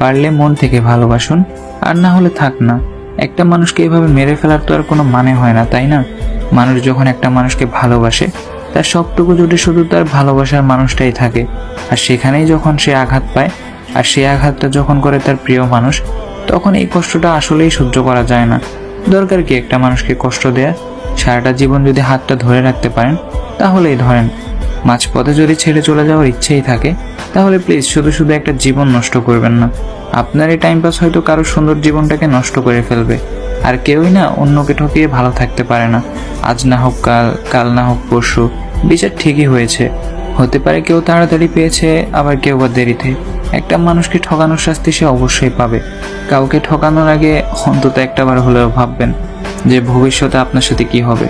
পারলে মন থেকে ভালোবাসুন, আর না হলে থাক না। একটা মানুষকে এভাবে মেরে ফেলার তো আর কোনো মানে হয় না, তাই না? মানুষ যখন একটা মানুষকে ভালোবাসে, তার সবটুকু জুড়ে শুধু তার ভালোবাসার মানুষটাই থাকে। আর সেখানেই যখন সে আঘাত পায়, আর সেই আঘাতটা যখন করে তার প্রিয় মানুষ, তখন এই কষ্টটা আসলেই সহ্য করা যায় না। দরকার কি একটা মানুষকে কষ্ট দেয়া? সারাটা জীবন যদি হাতটা ধরে রাখতে পারেন তাহলেই ধরেন। মাঝপথে যদি ছেড়ে চলে যাওয়ার ইচ্ছেই থাকে, তাহলে প্লিজ শুধু শুধু একটা জীবন নষ্ট করবেন না। আপনার এই টাইম পাস হয়তো কারো সুন্দর জীবনটাকে নষ্ট করে ফেলবে। আর কেউই না অন্যকে ঠকিয়ে ভালো থাকতে পারে না। আজ না হোক কাল, কাল না হোক পরশু, বিচার ঠিকই হয়েছে। হতে পারে কেউ তাড়াতাড়ি পেয়েছে, আবার কেউ বা দেরিতে। একটা মানুষকে ঠকানোর শাস্তি সে অবশ্যই পাবে। কাউকে ঠকানোর আগে অন্তত একটাবার হলেও ভাববেন যে ভবিষ্যতে আপনার সাথে কি হবে।